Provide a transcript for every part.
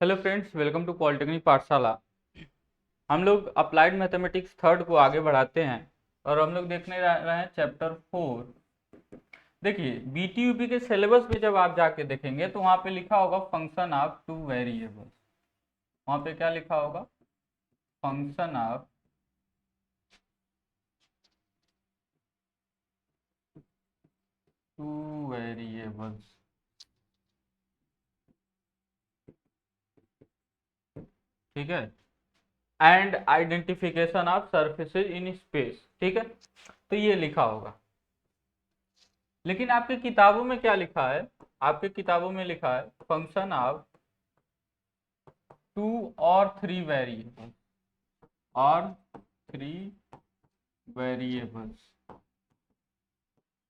Hello friends, welcome to Polytechnic Pathshala. हम लोग applied mathematics third को आगे बढ़ाते हैं और हम लोग देखने रहे हैं चैप्टर 4। देखिए, बीटीयूपी के सिलेबस में जब आप जाके देखेंगे तो वहाँ पे लिखा होगा फंक्शन ऑफ टू वेरिएबल्स। वहाँ पे क्या लिखा होगा? Function of two variables. ठीक है, and identification of surfaces in space. ठीक है, तो ये लिखा होगा। लेकिन आपके किताबों में क्या लिखा है? आपके किताबों में लिखा है फंक्शन ऑफ टू और थ्री वेरिएबल और थ्री वेरिएबल्स।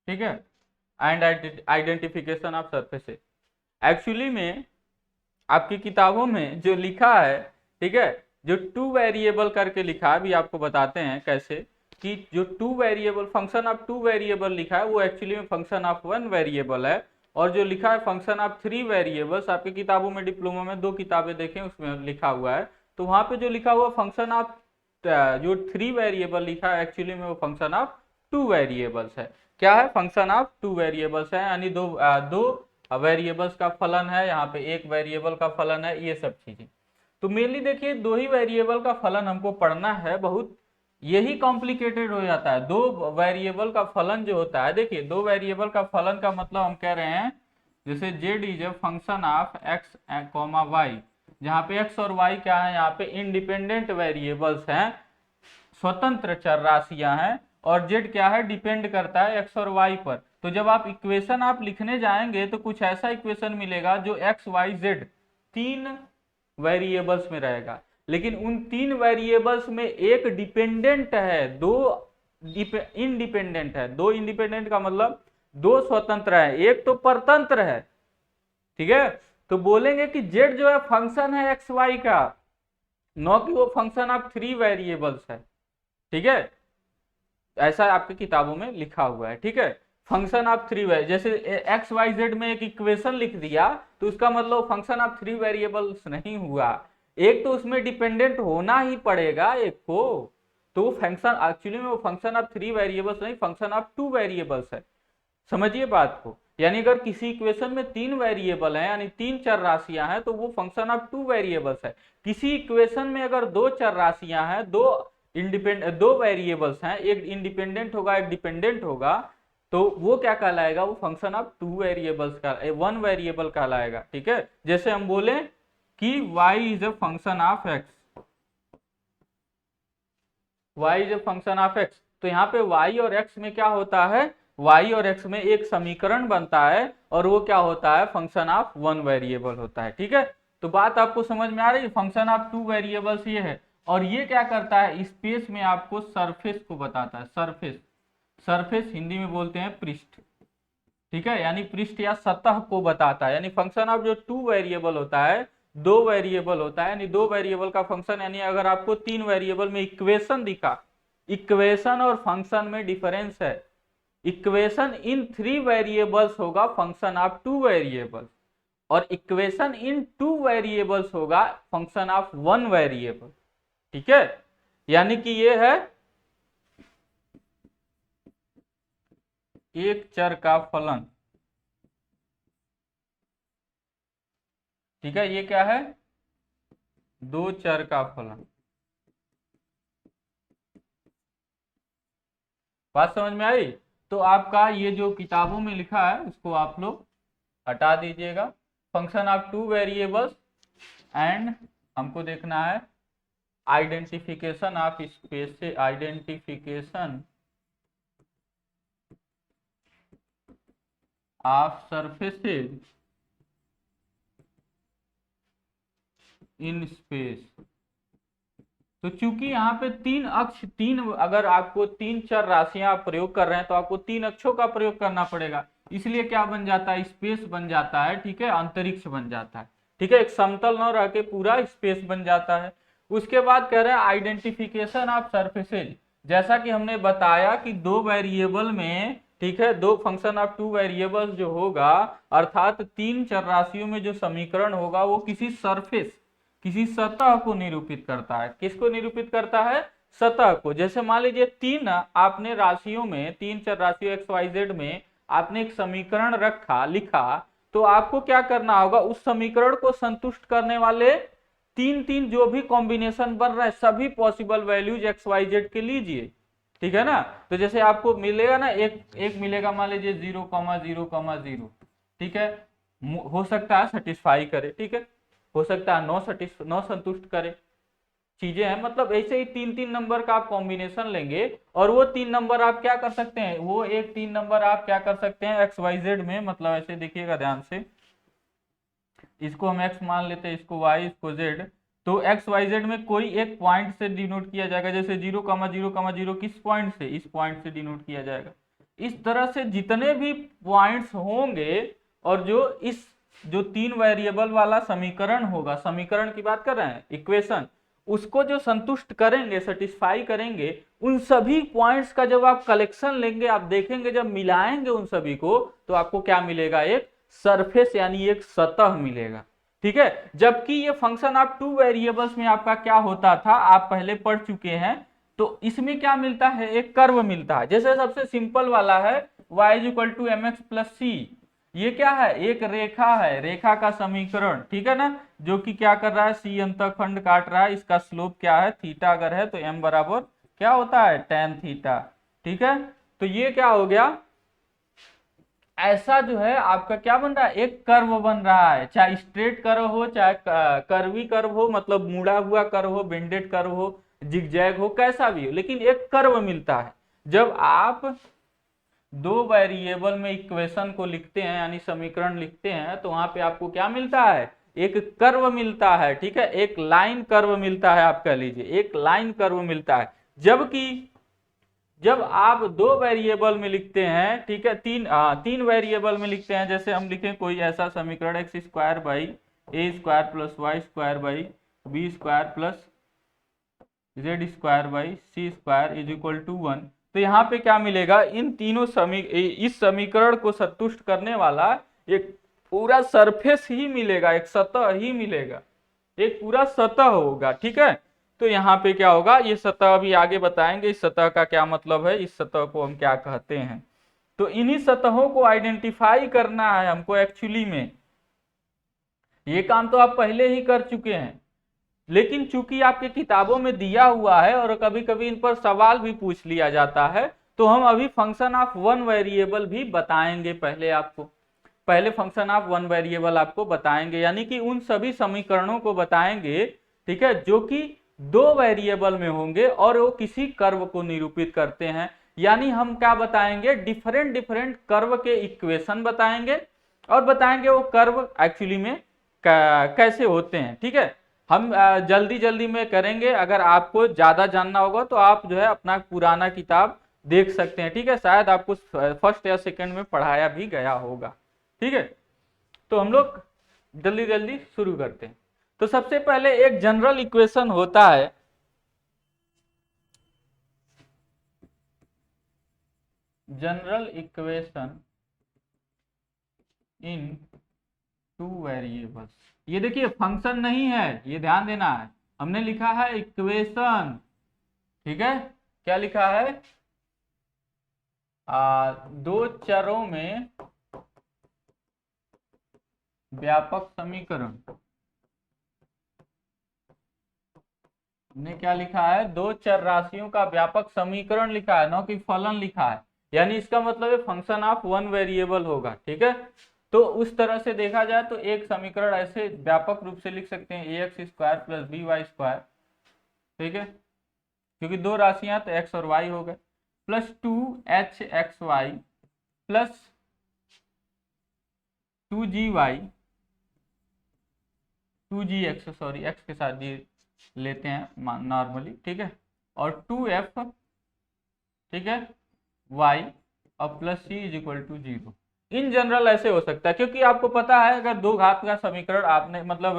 ठीक है, and identification of surfaces. Actually में आपकी किताबों में जो लिखा है, ठीक है, जो टू वेरिएबल करके लिखा है, अभी आपको बताते हैं कैसे। कि जो two variable function of two variable लिखा है वो एक्चुअली में फंक्शन ऑफ वन वेरिएबल है। और जो लिखा है फंक्शन ऑफ थ्री वेरिएबल्स, आपकी किताबों में डिप्लोमा में दो किताबें देखें उसमें लिखा हुआ है। तो वहां पे जो लिखा हुआ फंक्शन ऑफ जो थ्री वेरिएबल लिखा है एक्चुअली में वो फंक्शन ऑफ टू वेरिएबल्स है। क्या है? फंक्शन ऑफ टू वेरिएबल्स है, यानी दो वेरिएबल्स का फलन है, यहाँ पे एक वेरिएबल का फलन है, ये सब चीजें। तो मेनली देखिए, दो ही वेरिएबल का फलन हमको पढ़ना है। बहुत यही कॉम्प्लिकेटेड हो जाता है। दो वेरिएबल का फलन जो होता है, देखिए दो वेरिएबल का फलन का मतलब हम कह रहे हैं जैसे z is a function of x comma Y, जहाँ पे x और y क्या है? यहाँ पे इंडिपेंडेंट वेरिएबल्स हैं, स्वतंत्र चर राशियां हैं। और z क्या है? डिपेंड करता है x और y पर। तो जब आप इक्वेशन आप लिखने जाएंगे तो कुछ ऐसा इक्वेशन मिलेगा जो x y z तीन वेरिएबल्स में रहेगा। लेकिन उन तीन वेरिएबल्स में एक डिपेंडेंट है, दो इंडिपेंडेंट है। दो इंडिपेंडेंट का मतलब दो स्वतंत्र है, एक तो परतंत्र है। ठीक है, तो बोलेंगे कि z जो है फंक्शन है एक्स वाई का, नो कि वो फंक्शन ऑफ थ्री वेरिएबल्स है। ठीक है, ऐसा आपकी किताबों में लिखा हुआ है। ठीक है, फंक्शन ऑफ थ्री वेरिएबल, जैसे एक्स वाई जेड में एक इक्वेशन लिख दिया तो उसका मतलब फंक्शन ऑफ थ्री वेरिएबल्स नहीं हुआ। एक तो उसमें डिपेंडेंट होना ही पड़ेगा एक को। तो वो फंक्शन एक्चुअली में वो फंक्शन ऑफ थ्री वेरिएबल्स नहीं, फंक्शन ऑफ टू वेरिएबल्स है। समझिए बात को। यानी अगर किसी इक्वेशन में तीन वेरिएबल है, यानी तीन चर राशियां हैं, तो वो फंक्शन ऑफ टू वेरिएबल्स है। किसी इक्वेशन में अगर दो चर राशियां हैं, दो वेरिएबल्स हैं, एक इंडिपेंडेंट होगा एक डिपेंडेंट होगा, तो वो क्या कहलाएगा? वो फंक्शन ऑफ टू वेरिएबल्स का वन वेरिएबल कहलाएगा। ठीक है, जैसे हम बोले कि y is a function of x, y is a function of x, तो यहाँ पे y और x में क्या होता है? y और x में एक समीकरण बनता है और वो क्या होता है? फंक्शन ऑफ वन वेरिएबल होता है। ठीक है, तो बात आपको समझ में आ रही है? फंक्शन ऑफ टू वेरिएबल्स ये है। और ये क्या करता है? स्पेस में आपको सरफेस को बताता है। सरफेस, सरफेस हिंदी में बोलते हैं पृष्ठ। ठीक है, यानी पृष्ठ या सतह को बताता है। यानी फंक्शन ऑफ जो टू वेरिएबल होता है, दो वेरिएबल होता है, यानी दो वेरिएबल का फंक्शन। यानी अगर आपको तीन वेरिएबल में इक्वेशन दिखा, इक्वेशन और फंक्शन में डिफरेंस है। इक्वेशन इन थ्री वेरिएबल्स होगा फंक्शन ऑफ टू वेरिएबल्स, और इक्वेशन इन टू वेरिएबल्स होगा फंक्शन ऑफ वन वेरिएबल। ठीक है, यानी कि ये है एक चर का फलन। ठीक है, ये क्या है? दो चर का फलन। बात समझ में आई? तो आपका ये जो किताबों में लिखा है उसको आप लोग हटा दीजिएगा। Function of two variables and हमको देखना है आइडेंटिफिकेशन ऑफ स्पेस से, identification of surfaces in space. तो चूंकि यहाँ पे तीन अक्ष, तीन, अगर आपको तीन चर राशियां आप प्रयोग कर रहे हैं तो आपको तीन अक्षों का प्रयोग करना पड़ेगा। इसलिए क्या बन जाता है? स्पेस बन जाता है। ठीक है, अंतरिक्ष बन जाता है। ठीक है, एक समतल न रह के पूरा स्पेस बन जाता है। उसके बाद कह रहे हैं आइडेंटिफिकेशन ऑफ सरफेसेज। जैसा कि हमने बताया कि दो वेरिएबल में ठीक है, दो फंक्शन ऑफ टू वेरिएबल्स जो होगा, अर्थात तीन चर राशियों में जो समीकरण होगा वो किसी सरफेस, किसी सतह को निरूपित करता है। किसको निरूपित करता है? सतह को। जैसे मान लीजिए तीन आपने राशियों में, तीन चर राशियों एक्स वाई जेड में आपने एक समीकरण रखा, लिखा, तो आपको क्या करना होगा, उस समीकरण को संतुष्ट करने वाले तीन तीन जो भी कॉम्बिनेशन बन रहा है सभी possible values X Y Z के लीजिए, ठीक है ना। तो जैसे आपको मिलेगा ना, एक मिलेगा मान लीजिए 0,0,0, ठीक है, हो सकता है सेटिस्फाई करे, ठीक है, हो सकता है नो संतुष्ट करे, चीजें हैं। मतलब ऐसे ही तीन तीन नंबर का आप कॉम्बिनेशन लेंगे और वो तीन नंबर आप क्या कर सकते हैं, वो एक तीन नंबर आप क्या कर सकते हैं एक्स वाई जेड में, मतलब ऐसे देखिएगा ध्यान से, इसको हम x मान लेते हैं, इसको y, इसको z, तो एक्स वाई जेड में कोई एक पॉइंट से डिनोट किया जाएगा। जैसे 0,0,0 किस पॉइंट से, इस पॉइंट से डिनोट किया जाएगा। इस तरह से जितने भी पॉइंट्स होंगे और जो तीन वेरिएबल वाला समीकरण होगा, समीकरण की बात कर रहे हैं, इक्वेशन, उसको जो संतुष्ट करेंगे, सेटिस्फाई करेंगे, उन सभी पॉइंट्स का जब आप कलेक्शन लेंगे, आप देखेंगे जब मिलाएंगे उन सभी को, तो आपको क्या मिलेगा, एक सरफेस यानी एक सतह मिलेगा, ठीक है। जबकि ये फंक्शन ऑफ टू वेरिएबल्स में आपका क्या होता था, आप पहले पढ़ चुके हैं, तो इसमें क्या मिलता है, एक कर्व मिलता है। जैसे सबसे सिंपल वाला है y = mx + c, ये क्या है, एक रेखा है, रेखा का समीकरण, ठीक है ना, जो कि क्या कर रहा है, c अंतःखंड काट रहा है, इसका स्लोप क्या है, थीटा अगर है तो m बराबर क्या होता है, tan थीटा, ठीक है। तो ये क्या हो गया, ऐसा जो है आपका क्या बन रहा है, एक कर्व बन रहा है, चाहे स्ट्रेट कर्व हो, चाहे कर्वी कर्व हो, मतलब मुड़ा हुआ कर्व हो, बेंडेड कर्व हो, जिगजैग हो, कैसा भी हो, लेकिन एक कर्व मिलता है। जब आप दो वेरिएबल में इक्वेशन को लिखते हैं, यानी समीकरण लिखते हैं, तो वहां पे आपको क्या मिलता है, एक कर्व मिलता है, ठीक है, एक लाइन कर्व मिलता है, आप कह लीजिए एक लाइन कर्व मिलता है। जबकि जब आप दो वेरिएबल में लिखते हैं, ठीक है, तीन वेरिएबल में लिखते हैं, जैसे हम लिखें कोई ऐसा समीकरण x² / a² + y² / b² + z² / c² = 1, तो यहाँ पे क्या मिलेगा, इन तीनों इस समीकरण को संतुष्ट करने वाला एक पूरा सरफेस ही मिलेगा, एक सतह ही मिलेगा, एक पूरा सतह होगा, ठीक है। तो यहाँ पे क्या होगा, ये सतह अभी आगे बताएंगे, इस सतह का क्या मतलब है, इस सतह को हम क्या कहते हैं। तो इन्हीं सतहों को आइडेंटिफाई करना है हमको एक्चुअली में, ये काम तो आप पहले ही कर चुके हैं, लेकिन चूंकि आपके किताबों में दिया हुआ है और कभी कभी इन पर सवाल भी पूछ लिया जाता है, तो हम अभी फंक्शन ऑफ वन वेरिएबल भी बताएंगे, पहले फंक्शन ऑफ वन वेरिएबल आपको बताएंगे, यानी कि उन सभी समीकरणों को बताएंगे, ठीक है, जो कि दो वेरिएबल में होंगे और वो किसी कर्व को निरूपित करते हैं। यानी हम क्या बताएंगे, डिफरेंट डिफरेंट कर्व के इक्वेशन बताएंगे और बताएंगे वो कर्व एक्चुअली में कैसे होते हैं, ठीक है। हम जल्दी जल्दी में करेंगे, अगर आपको ज्यादा जानना होगा तो आप जो है अपना पुराना किताब देख सकते हैं, ठीक है, शायद आपको फर्स्ट या सेकंड में पढ़ाया भी गया होगा, ठीक है। तो हम लोग जल्दी जल्दी शुरू करते हैं। तो सबसे पहले एक जनरल इक्वेशन होता है, general equation in two variables. ये देखिए फंक्शन नहीं है, ये ध्यान देना है, हमने लिखा है इक्वेशन, ठीक है, क्या लिखा है, दो चरों में व्यापक समीकरण। हमने क्या लिखा है, दो चर राशियों का व्यापक समीकरण लिखा है, न कि फलन लिखा है, यानी इसका मतलब है फंक्शन ऑफ वन वेरिएबल होगा, ठीक है। तो उस तरह से देखा जाए तो एक समीकरण ऐसे व्यापक रूप से लिख सकते हैं ax² + by², ठीक है, क्योंकि दो राशियां तो x और y हो गए, plus 2hxy plus 2gx, sorry x के साथ जी लेते हैं नॉर्मली, ठीक है, और 2f, ठीक है, y और प्लस c = 0। इन जनरल ऐसे हो सकता है, क्योंकि आपको पता है अगर दो घात का समीकरण आपने, मतलब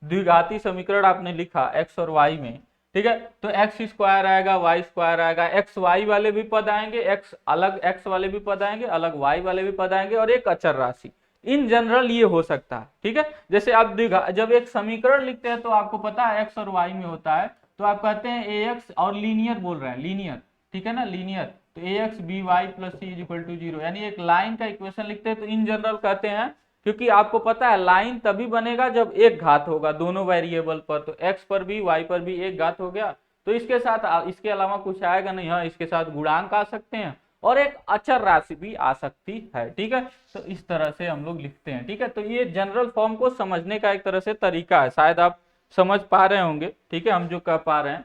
द्विघाती समीकरण आपने लिखा x और y में, ठीक है। तो एक्स स्क्वायर आएगा, वाई स्क्वायर आएगा, एक्स वाई वाले भी पद आएंगे, एक्स अलग एक्स वाले भी पद आएंगे, अलग वाई वाले भी पद आएंगे, और एक अचर राशि। इन जनरल ये हो सकता है, ठीक है। जैसे आप जब एक समीकरण लिखते हैं तो आपको पता है एक्स और वाई में होता है, तो आप कहते हैं ए एक्स, और लीनियर बोल रहे हैं, लीनियर, ठीक है ना, लीनियर, तो a x b Y plus C is equal to 0, यानी एक लाइन का इक्वेशन लिखते हैं तो इन जनरल कहते हैं, क्योंकि आपको पता है लाइन तभी बनेगा जब एक घात होगा दोनों वेरिएबल पर, तो x पर भी y पर भी एक घात हो गया, तो इसके साथ इसके अलावा कुछ आएगा नहीं, हाँ इसके साथ गुणांक आ सकते हैं और एक अचर राशि भी आ सकती है, ठीक है। तो इस तरह से हम लोग लिखते हैं, ठीक है। तो ये जनरल फॉर्म को समझने का एक तरह से तरीका है, शायद आप समझ पा रहे होंगे, ठीक है, हम जो कह पा रहे हैं,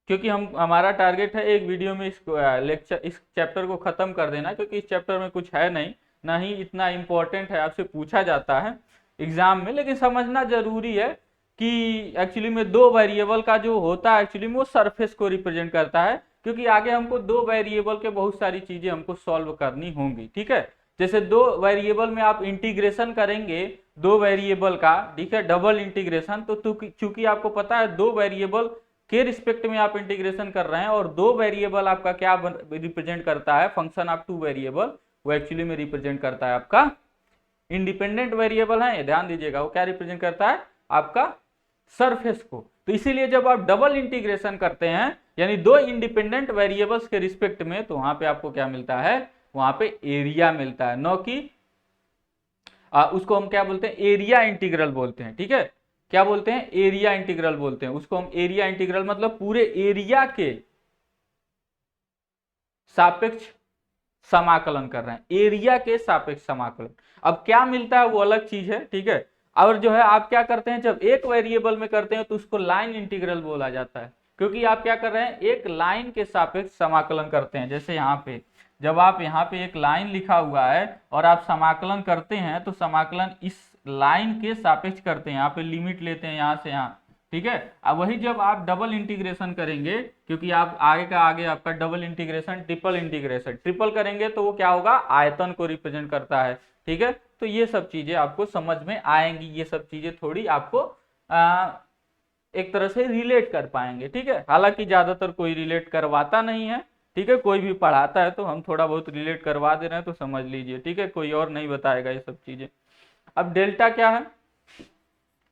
क्योंकि हमारा टारगेट है एक वीडियो में इस लेक्चर इस चैप्टर को खत्म कर देना, क्योंकि इस चैप्टर में कुछ है नहीं, ना ही इतना इम्पोर्टेंट है, आपसे पूछा जाता है एग्जाम में, लेकिन समझना जरूरी है कि एक्चुअली में दो वेरिएबल का जो होता है एक्चुअली में वो सरफेस को रिप्रेजेंट करता है, क्योंकि आगे हमको दो वेरिएबल के बहुत सारी चीजें हमको सॉल्व करनी होंगी, ठीक है। जैसे दो वेरिएबल में आप इंटीग्रेशन करेंगे दो वेरिएबल का, ठीक है, डबल इंटीग्रेशन, तो चूंकि आपको पता है दो वेरिएबल के रिस्पेक्ट में आप इंटीग्रेशन कर रहे हैं, और दो वेरिएबल आपका क्या रिप्रेजेंट करता है, फंक्शन ऑफ टू वेरिएबल, वो एक्चुअली में रिप्रेजेंट करता है आपका इंडिपेंडेंट वेरिएबल है, ध्यान दीजिएगा, वो क्या रिप्रेजेंट करता है आपका सरफेस को। तो इसीलिए जब आप डबल इंटीग्रेशन करते हैं यानी दो इंडिपेंडेंट वेरिएबल्स के रिस्पेक्ट में, तो वहां पे आपको क्या मिलता है, वहां पे एरिया मिलता है, न कि उसको हम क्या बोलते हैं, एरिया इंटीग्रल बोलते हैं, ठीक है। क्या बोलते हैं, एरिया इंटीग्रल बोलते हैं उसको हम, एरिया इंटीग्रल मतलब पूरे एरिया के सापेक्ष समाकलन कर रहे हैं, एरिया के सापेक्ष समाकलन। अब क्या मिलता है वो अलग चीज है, ठीक है। और जो है आप क्या करते हैं, जब एक वेरिएबल में करते हैं तो उसको लाइन इंटीग्रल बोला जाता है, क्योंकि आप क्या कर रहे हैं, एक लाइन के सापेक्ष समाकलन करते हैं। जैसे यहाँ पे जब आप यहाँ पे एक लाइन लिखा हुआ है और आप समाकलन करते हैं, तो समाकलन इस लाइन के सापेक्ष करते हैं, यहाँ पे लिमिट लेते हैं यहाँ से यहाँ, ठीक है। अब वही जब आप डबल इंटीग्रेशन करेंगे, क्योंकि आप आगे का आगे आपका double integration triple integration, triple करेंगे तो वो क्या होगा, आयतन को रिप्रेजेंट करता है, ठीक है। तो ये सब चीजें आपको समझ में आएंगी, ये सब चीजें थोड़ी आपको एक तरह से रिलेट कर पाएंगे, ठीक है। हालांकि ज्यादातर कोई रिलेट करवाता नहीं है, ठीक है, कोई भी पढ़ाता है तो हम थोड़ा बहुत रिलेट करवा दे रहे हैं, तो समझ लीजिए, ठीक है, कोई और नहीं बताएगा ये सब चीजें। अब डेल्टा क्या है,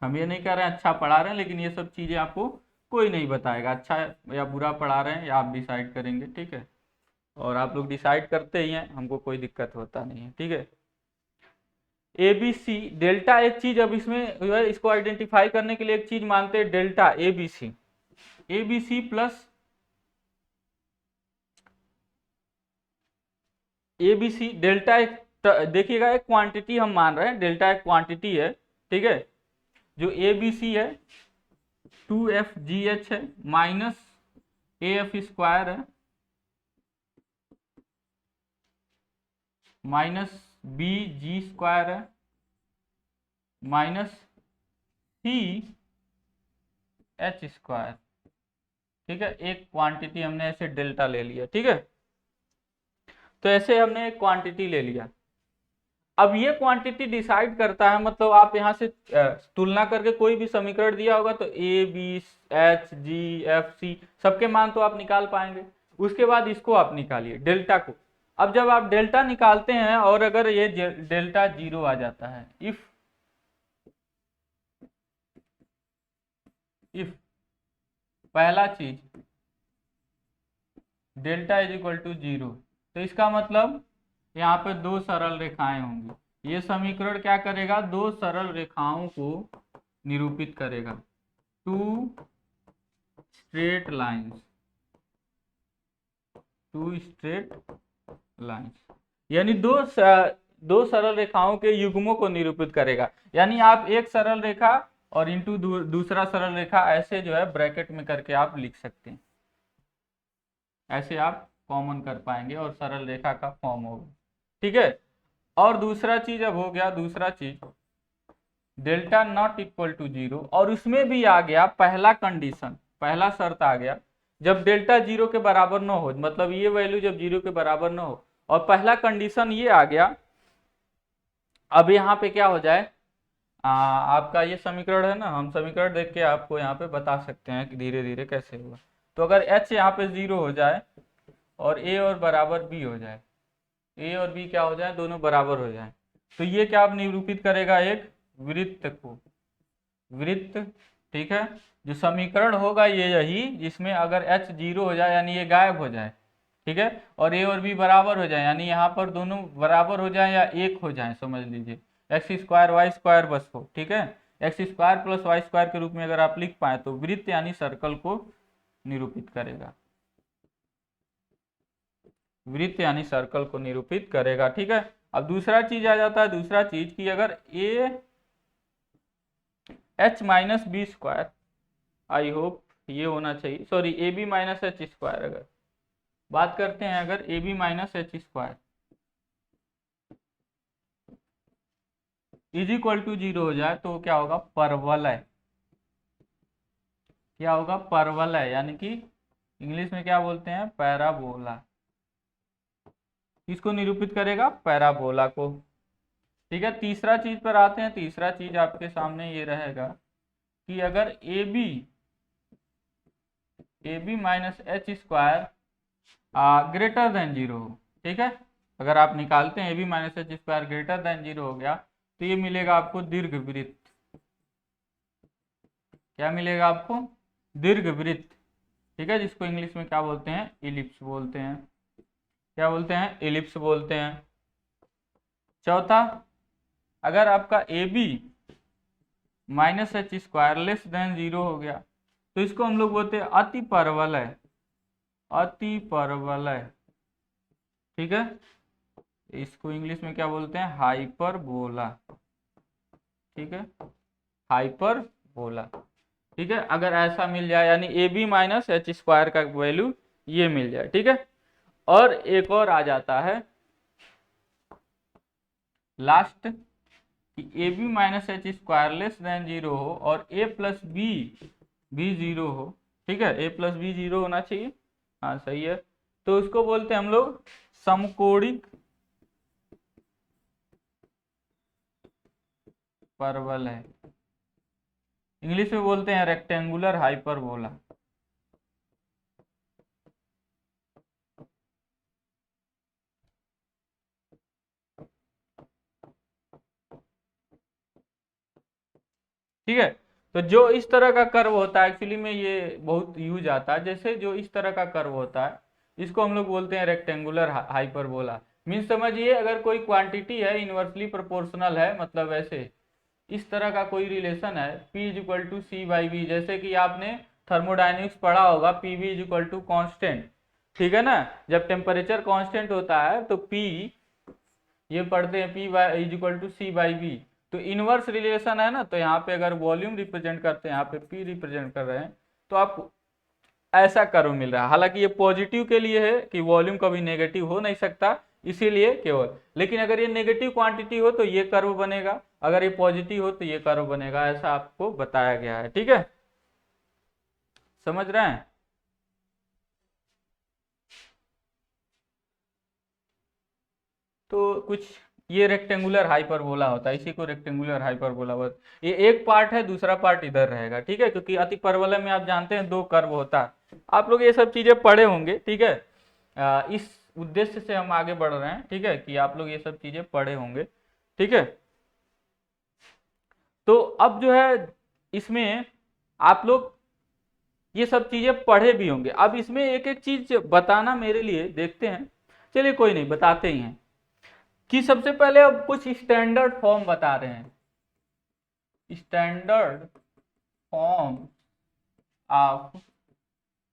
हम ये नहीं कह रहे हैं अच्छा पढ़ा रहे हैं, लेकिन ये सब चीजें आपको कोई नहीं बताएगा, अच्छा या बुरा पढ़ा रहे हैं या आप डिसाइड करेंगे, ठीक है। और आप लोग डिसाइड करते ही हैं, हमको कोई दिक्कत होता नहीं है, ठीक है। एबीसी डेल्टा एक चीज, अब इसमें जो है इसको आइडेंटिफाई करने के लिए एक चीज मानते हैं, delta ABC, ABC plus ABC, delta एक देखिएगा एक क्वांटिटी हम मान रहे हैं, डेल्टा एक क्वांटिटी है, ठीक है। जो एबीसी है 2FGH है माइनस AF स्क्वायर है माइनस BG स्क्वायर है माइनस CH स्क्वायर, ठीक है। एक क्वांटिटी हमने ऐसे डेल्टा ले लिया, ठीक है। तो ऐसे हमने एक क्वांटिटी ले लिया। अब ये क्वांटिटी डिसाइड करता है, मतलब आप यहाँ से तुलना करके कोई भी समीकरण दिया होगा तो ABHGFC सबके मान तो आप निकाल पाएंगे, उसके बाद इसको आप निकालिए डेल्टा को। अब जब आप डेल्टा निकालते हैं और अगर ये डेल्टा 0 आ जाता है, इफ पहला चीज डेल्टा इज इक्वल टू 0, तो इसका मतलब यहाँ पे दो सरल रेखाएं होंगी, ये समीकरण क्या करेगा, दो सरल रेखाओं को निरूपित करेगा, two straight lines, two straight lines, यानी दो सरल रेखाओं के युग्मों को निरूपित करेगा। यानी आप एक सरल रेखा और इंटू दूसरा सरल रेखा, ऐसे जो है ब्रैकेट में करके आप लिख सकते हैं, ऐसे आप कॉमन कर पाएंगे और सरल रेखा का फॉर्म होगा, ठीक है। और दूसरा चीज अब हो गया, दूसरा चीज डेल्टा नॉट इक्वल टू 0, और उसमें भी आ गया पहला कंडीशन, पहला शर्त आ गया, जब डेल्टा 0 के बराबर न हो, मतलब ये वैल्यू जब 0 के बराबर न हो, और पहला कंडीशन ये आ गया, अब यहाँ पे क्या हो जाए, आपका ये समीकरण है ना, हम समीकरण देख के आपको यहाँ पे बता सकते हैं कि धीरे धीरे कैसे होगा। तो अगर h यहाँ पे 0 हो जाए और a और बराबर b हो जाए, a और b क्या हो जाए, दोनों बराबर हो जाए, तो ये क्या आप निरूपित करेगा, एक वृत्त को, वृत्त, ठीक है। जो समीकरण होगा ये यही, जिसमें अगर h 0 हो जाए यानी ये गायब हो जाए, ठीक है, और a और b बराबर हो जाए यानी यहाँ पर दोनों बराबर हो जाए या एक हो जाए, समझ लीजिए एक्स स्क्वायर वाई स्क्वायर बस हो, ठीक है, X square plus Y square के रूप में अगर आप लिख पाए तो वृत्त यानी सर्कल को निरूपित करेगा, वृत्त यानी सर्कल को निरूपित करेगा, ठीक है। अब दूसरा चीज आ जाता है, दूसरा चीज कि अगर a h minus B square, I hope ये होना चाहिए, sorry A B minus H square, अगर बात करते हैं अगर A B minus H square is equal to 0 हो जाए तो क्या होगा, परवलय, क्या होगा, परवलय, यानी कि इंग्लिश में क्या बोलते हैं, पैराबोला, किसको निरूपित करेगा, पैराबोला को, ठीक है। तीसरा चीज पर आते हैं, तीसरा चीज आपके सामने ये रहेगा कि अगर A B minus H square greater than 0 हो, ठीक है, अगर आप निकालते हैं A B minus H square greater than 0 हो गया तो ये मिलेगा आपको दीर्घवृत्त, क्या मिलेगा आपको, दीर्घवृत्त, ठीक है, जिसको इंग्लिश में क्या बोलते हैं, इलिप्स बोलते हैं, क्या बोलते हैं, इलिप्स बोलते हैं। चौथा, अगर आपका A B minus H square less than 0 हो गया तो इसको हम लोग बोलते हैं अति परवलय, अति परवलय, ठीक है, इसको इंग्लिश में क्या बोलते हैं, हाइपरबोला, ठीक है, हाइपरबोला, ठीक है। अगर ऐसा मिल जाए यानी A B minus H square का वैल्यू ये मिल जाए, ठीक है। और एक और आ जाता है लास्ट कि A B minus H square less than 0 हो और ए प्लस बी भी 0 हो, ठीक है, ए प्लस बी 0 होना चाहिए, हाँ सही है, तो उसको बोलते हैं हम लोग समकोणिक परवल है, इंग्लिश में बोलते हैं रेक्टेंगुलर हाइपरबोला, ठीक है। तो जो इस तरह का कर्व होता है, एक्चुअली में ये बहुत यूज आता है, जैसे जो इस तरह का कर्व होता है इसको हम लोग बोलते हैं रेक्टेंगुलर हाइपरबोला। मीन्स समझिए अगर कोई क्वांटिटी है इनवर्सली प्रोपोर्शनल है, मतलब ऐसे इस तरह का कोई रिलेशन है P is equal to C by B, जैसे कि आपने थर्मोडाइनमिक्स पढ़ा होगा P V is equal to constant, ठीक है ना, जब टेम्परेचर कांस्टेंट होता है तो P ये पढ़ते हैं P is equal to C by B, तो इनवर्स रिलेशन है ना, तो यहाँ पे अगर वॉल्यूम रिप्रेजेंट करते हैं, यहाँ पे P रिप्रेजेंट कर रहे हैं, तो आपको ऐसा कर्व मिल रहा है। हालांकि ये पॉजिटिव के लिए है कि वॉल्यूम कभी नेगेटिव हो नहीं सकता, इसीलिए केवल, लेकिन अगर ये नेगेटिव क्वांटिटी हो तो ये कर्व बनेगा, अगर ये पॉजिटिव हो तो ये कर्व बनेगा, ऐसा आपको बताया गया है, ठीक है, समझ रहे हैं। तो कुछ ये रेक्टेंगुलर हाइपरबोला होता है, इसी को रेक्टेंगुलर हाइपरबोला बोलते हैं। ये एक पार्ट है, दूसरा पार्ट इधर रहेगा, ठीक है, क्योंकि अति परवलय में आप जानते हैं 2 कर्व होता है, आप लोग ये सब चीजें पढ़े होंगे, ठीक है, इस उद्देश्य से हम आगे बढ़ रहे हैं, ठीक है, कि आप लोग ये सब चीजें पढ़े होंगे, ठीक है। तो अब जो है इसमें आप लोग ये सब चीजें पढ़े भी होंगे, अब इसमें एक एक चीज बताना मेरे लिए, देखते हैं, चलिए कोई नहीं, बताते ही हैं कि सबसे पहले अब कुछ स्टैंडर्ड फॉर्म बता रहे हैं, स्टैंडर्ड फॉर्म ऑफ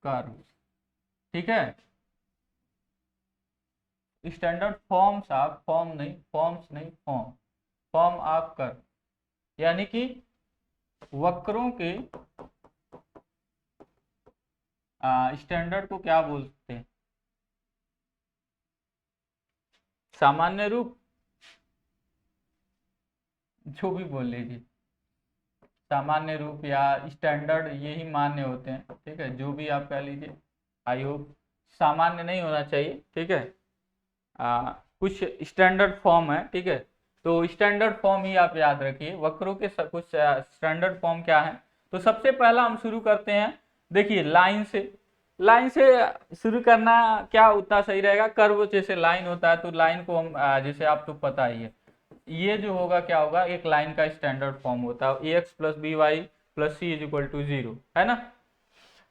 कर्व, ठीक है, standard forms of, form of curve, यानी कि वक्रों के स्टैंडर्ड को क्या बोलते हैं, सामान्य रूप, जो भी बोल लीजिए, सामान्य रूप या स्टैंडर्ड, यही मान्य होते हैं, ठीक है, जो भी आप कह लीजिए, आई होप सामान्य नहीं होना चाहिए, ठीक है, कुछ स्टैंडर्ड फॉर्म है, ठीक है, तो स्टैंडर्ड फॉर्म ही आप याद रखिए, वक्रों के कुछ स्टैंडर्ड फॉर्म क्या है। तो सबसे पहला हम शुरू करते हैं, देखिए लाइन से शुरू करना क्या उतना सही रहेगा। कर्व जैसे लाइन होता है तो लाइन को हम जैसे आप तो पता ही है, ये जो होगा क्या होगा, एक लाइन का स्टैंडर्ड फॉर्म होता है ax plus B Y plus C is equal to 0, है ना।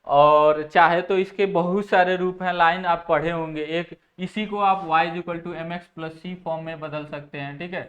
और चाहे तो इसके बहुत सारे रूप हैं, लाइन आप पढ़े होंगे। एक इसी को आप y is equal to M X plus C form में बदल सकते हैं, ठीक है।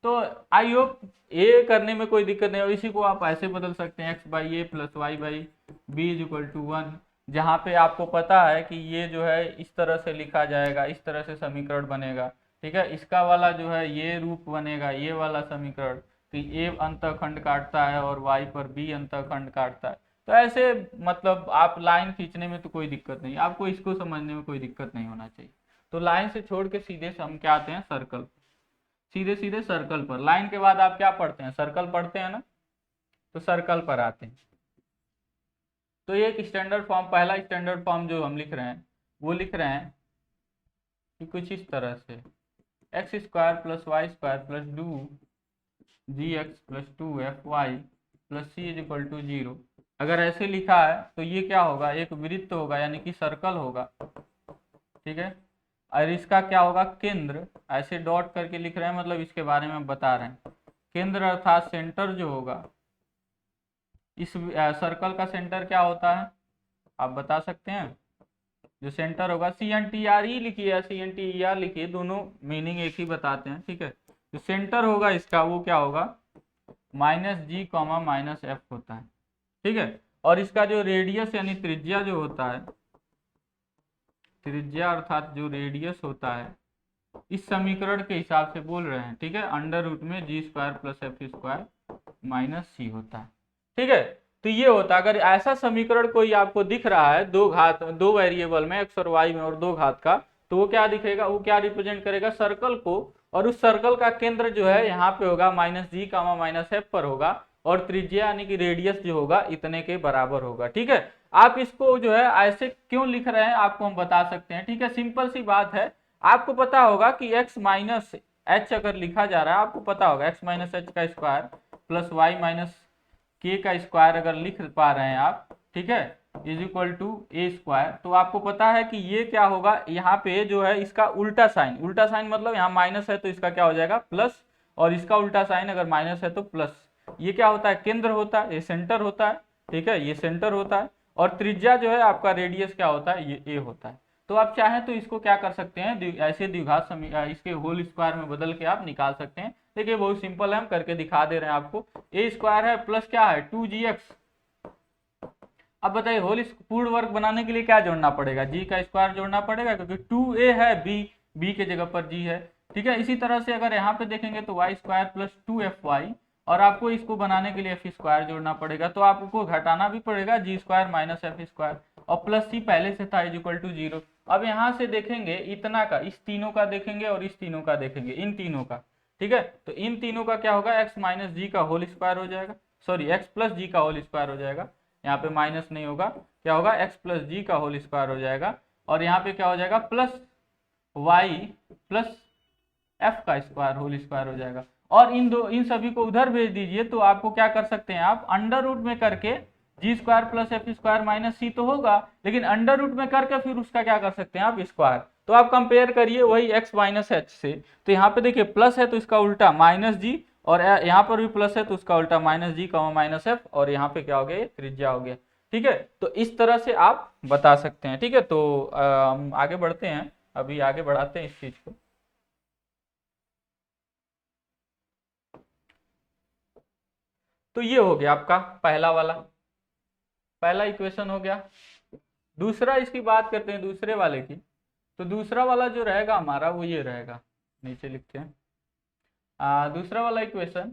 तो आई होप ये करने में कोई दिक्कत नहीं, और इसी को आप ऐसे बदल सकते हैं x by A plus Y by B is equal to 1, जहाँ पे आपको पता है कि ये जो है इस तरह से लिखा जाएगा, इस तरह से समीकरण बनेगा, ठीक है। इसका वाला जो है ये रूप बनेगा, ये वाला समीकरण कि a अंतःखंड काटता है और y पर b अंतःखंड काटता है। तो ऐसे मतलब आप लाइन खींचने में तो कोई दिक्कत नहीं, आपको इसको समझने में कोई दिक्कत नहीं होना चाहिए। तो लाइन से छोड़ के सीधे से हम क्या आते हैं, सर्कल, सीधे सीधे सर्कल पर। लाइन के बाद आप क्या पढ़ते हैं, सर्कल पढ़ते हैं ना, तो सर्कल पर आते हैं। तो ये एक स्टैंडर्ड फॉर्म, पहला स्टैंडर्ड फॉर्म जो हम लिख रहे हैं वो लिख रहे हैं कि कुछ इस तरह से X square plus Y square plus 2gx plus 2fy plus C is equal to 0। अगर ऐसे लिखा है तो ये क्या होगा, एक वृत्त होगा यानी कि सर्कल होगा, ठीक है। और इसका क्या होगा, केंद्र, ऐसे डॉट करके लिख रहे हैं मतलब इसके बारे में बता रहे हैं। केंद्र अर्थात सेंटर जो होगा, इस सर्कल का सेंटर क्या होता है आप बता सकते हैं। जो सेंटर होगा, CNTRE लिखिए या CNTER लिखिए, दोनों मीनिंग एक ही बताते हैं, ठीक है। जो सेंटर होगा इसका वो क्या होगा, -g, -f होता है, ठीक है। और इसका जो रेडियस यानी त्रिज्या जो होता है, त्रिज्या अर्थात जो रेडियस होता है, इस समीकरण के हिसाब से बोल रहे हैं, ठीक है, अंडर रूट में g square plus f square minus c होता है, ठीक है। तो ये होता है, अगर ऐसा समीकरण कोई आपको दिख रहा है दो वेरिएबल में x और y में और दो घात का, तो वो क्या दिखेगा, वो क्या रिप्रेजेंट करेगा, सर्कल को। और उस सर्कल का केंद्र जो है यहाँ पे होगा -g, -f पर होगा, और त्रिज्या यानी कि रेडियस जो होगा इतने के बराबर होगा, ठीक है। आप इसको जो है ऐसे क्यों लिख रहे हैं आपको हम बता सकते हैं, ठीक है। सिंपल सी बात है, आपको पता होगा कि x माइनस एच अगर लिखा जा रहा है, आपको पता होगा x माइनस एच का स्क्वायर प्लस वाई माइनस के का स्क्वायर अगर लिख पा रहे हैं आप, ठीक है, is equal to A square. तो आपको पता है कि ये क्या होगा, यहाँ पे जो है इसका उल्टा साइन मतलब यहाँ माइनस है तो इसका क्या हो जाएगा प्लस, और इसका उल्टा साइन अगर माइनस है तो प्लस। ये क्या होता है, केंद्र होता है, ये सेंटर होता है, ठीक है, ये सेंटर होता है। और त्रिज्या जो है आपका रेडियस क्या होता है, ये ए होता है। तो आप चाहें तो इसको क्या कर सकते हैं, ऐसे द्विघात इसके होल स्क्वायर में बदल के आप निकाल सकते हैं। देखिए बहुत सिंपल है, हम करके दिखा दे रहे हैं आपको। ए स्क्वायर है प्लस क्या है 2gx। अब बताइए होल पूर्ण वर्ग बनाने के लिए क्या जोड़ना पड़ेगा, g का स्क्वायर जोड़ना पड़ेगा, क्योंकि 2a है, b के जगह पर g है, ठीक है। इसी तरह से अगर यहाँ पे देखेंगे तो y स्क्वायर प्लस 2fy, और आपको इसको बनाने के लिए f स्क्वायर जोड़ना पड़ेगा, तो आपको घटाना भी पड़ेगा g square minus F square, और प्लस c पहले से था इज इक्वल टू 0। अब यहाँ से देखेंगे इतना का, इस तीनों का देखेंगे और इस तीनों का देखेंगे, इन तीनों का, ठीक है। तो इन तीनों का क्या होगा, x माइनस जी का होल स्क्वायर हो जाएगा, सॉरी x प्लस जी का होल स्क्वायर हो जाएगा, यहाँ पे माइनस नहीं होगा, क्या होगा x प्लस जी का होल स्क्वायर हो जाएगा, और यहाँ पे क्या हो जाएगा प्लस y प्लस f का स्क्वायर होल स्क्वायर हो जाएगा। और इन सभी को उधर भेज दीजिए, तो आपको क्या कर सकते हैं आप, अंडर रूट में करके g square plus f square minus c तो होगा, लेकिन अंडर रूट में करके फिर उसका क्या कर सकते हैं आप, स्क्वायर। तो आप कंपेयर करिए वही x माइनस एच से, तो यहाँ पे देखिए प्लस है तो इसका उल्टा माइनस जी, और यहाँ पर भी प्लस है तो उसका उल्टा माइनस जी माइनस एफ, और यहाँ पे क्या हो गया, त्रिज्या हो गया, ठीक है। तो इस तरह से आप बता सकते हैं, ठीक है। तो हम आगे बढ़ते हैं, अभी आगे बढ़ाते हैं इस चीज को। तो ये हो गया आपका पहला इक्वेशन हो गया। दूसरा इसकी बात करते हैं, दूसरे वाले की। तो दूसरा वाला जो रहेगा हमारा वो ये रहेगा, नीचे लिखते हैं दूसरा वाला इक्वेशन,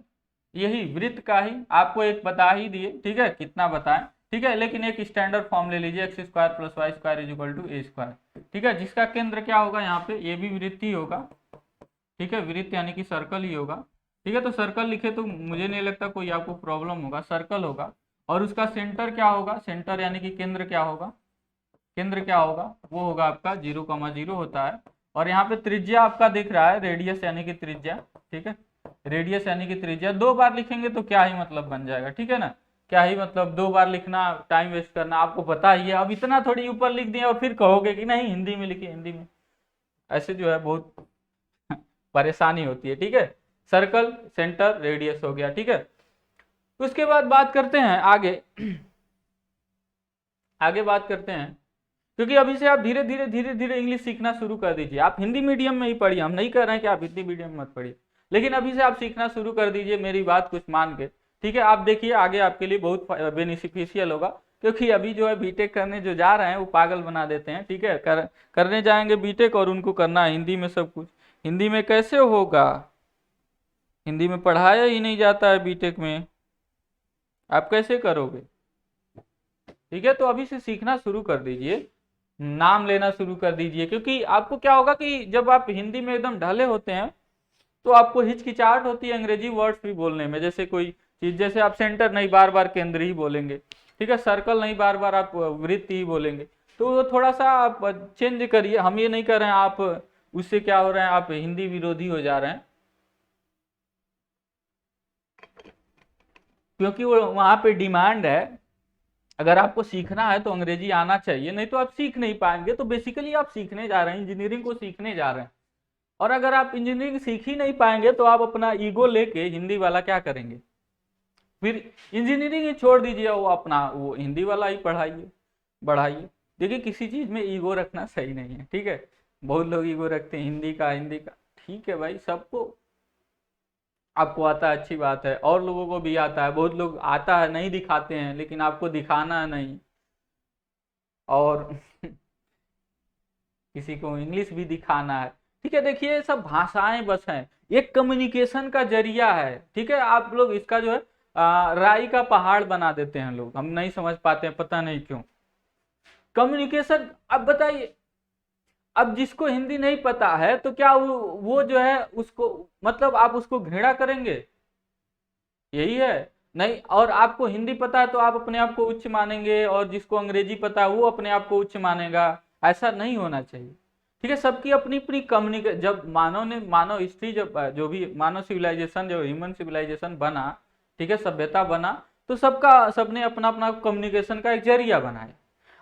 यही वृत्त का ही आपको एक बता ही दिए, ठीक है, कितना बताएं, ठीक है। लेकिन एक स्टैंडर्ड फॉर्म ले लीजिए, X square plus Y square is equal to A square, ठीक है, जिसका केंद्र क्या होगा यहाँ पे, ये भी वृत्त ही होगा, ठीक है, वृत्त यानी कि सर्कल ही होगा, ठीक है। तो सर्कल लिखे तो मुझे नहीं लगता कोई आपको प्रॉब्लम होगा, सर्कल होगा। और उसका सेंटर क्या होगा, सेंटर यानी कि केंद्र क्या होगा, केंद्र क्या होगा, वो होगा आपका 0,0 होता है। और यहाँ पे त्रिज्या आपका दिख रहा है, रेडियस यानी कि त्रिज्या, ठीक है, रेडियस यानी कि त्रिज्या, 2 बार लिखेंगे तो क्या ही मतलब बन जाएगा, ठीक है ना, क्या ही मतलब 2 बार लिखना, टाइम वेस्ट करना, आपको पता ही है। अब इतना थोड़ी ऊपर लिख दिया और फिर कहोगे कि नहीं हिंदी में लिखिए, हिंदी में, ऐसे जो है बहुत परेशानी होती है, ठीक है। सर्कल, सेंटर, रेडियस हो गया, ठीक है। उसके बाद बात करते हैं आगे आगे बात करते हैं, क्योंकि अभी से आप धीरे धीरे धीरे धीरे इंग्लिश सीखना शुरू कर दीजिए। आप हिंदी मीडियम में ही पढ़िए, हम नहीं कह रहे हैं कि आप हिंदी मीडियम में मत पढ़िए, लेकिन अभी से आप सीखना शुरू कर दीजिए, मेरी बात कुछ मान के, ठीक है। आप देखिए आगे आपके लिए बहुत बेनिफिशियल होगा, क्योंकि अभी जो है बीटेक करने जो जा रहे हैं वो पागल बना देते हैं, ठीक है। करने जाएंगे बीटेक और उनको करना है हिंदी में सब कुछ। हिंदी में कैसे होगा, हिंदी में पढ़ाया ही नहीं जाता है बीटेक में, आप कैसे करोगे, ठीक है। तो अभी से सीखना शुरू कर दीजिए, नाम लेना शुरू कर दीजिए, क्योंकि आपको क्या होगा कि जब आप हिंदी में एकदम ढले होते हैं तो आपको हिचकिचाहट होती है अंग्रेजी वर्ड्स भी बोलने में। जैसे कोई चीज, जैसे आप सेंटर नहीं बार बार केंद्र ही बोलेंगे, ठीक है, सर्कल नहीं बार बार आप वृत्त ही बोलेंगे, तो वो थोड़ा सा आप चेंज करिए। हम ये नहीं कर रहे हैं आप उससे क्या हो रहे हैं, आप हिंदी विरोधी हो जा रहे हैं, क्योंकि वो वहां पे डिमांड है, अगर आपको सीखना है तो अंग्रेजी आना चाहिए, नहीं तो आप सीख नहीं पाएंगे। तो बेसिकली आप सीखने जा रहे हैं, इंजीनियरिंग को सीखने जा रहे हैं, और अगर आप इंजीनियरिंग सीख ही नहीं पाएंगे तो आप अपना ईगो लेके हिंदी वाला क्या करेंगे, फिर इंजीनियरिंग ही छोड़ दीजिए, वो अपना वो हिंदी वाला ही पढ़ाइए बढ़ाइए। देखिए किसी चीज में ईगो रखना सही नहीं है, ठीक है। बहुत लोग ईगो रखते हैं हिंदी का, ठीक है भाई, सबको आपको आता है अच्छी बात है, और लोगों को भी आता है, बहुत लोग आता है नहीं दिखाते हैं, लेकिन आपको दिखाना है नहीं। और किसी को इंग्लिश भी दिखाना है, ठीक है। देखिए ये सब भाषाएं बस हैं, एक कम्युनिकेशन का जरिया है, ठीक है। आप लोग इसका जो है राई का पहाड़ बना देते हैं लोग, हम नहीं समझ पाते हैं, पता नहीं क्यों। कम्युनिकेशन, अब बताइए, अब जिसको हिंदी नहीं पता है तो क्या वो जो है उसको, मतलब आप उसको घृणा करेंगे, यही है नहीं। और आपको हिंदी पता है तो आप अपने आप को उच्च मानेंगे, और जिसको अंग्रेजी पता है वो अपने आप को उच्च मानेगा, ऐसा नहीं होना चाहिए, ठीक है। सबकी अपनी अपनी कम्युनिकेशन, जब मानव हिस्ट्री, जब जो भी मानव सिविलाइजेशन, जो ह्यूमन सिविलाइजेशन बना, ठीक है, सभ्यता बना, तो सबने अपना अपना कम्युनिकेशन का एक जरिया बनाया।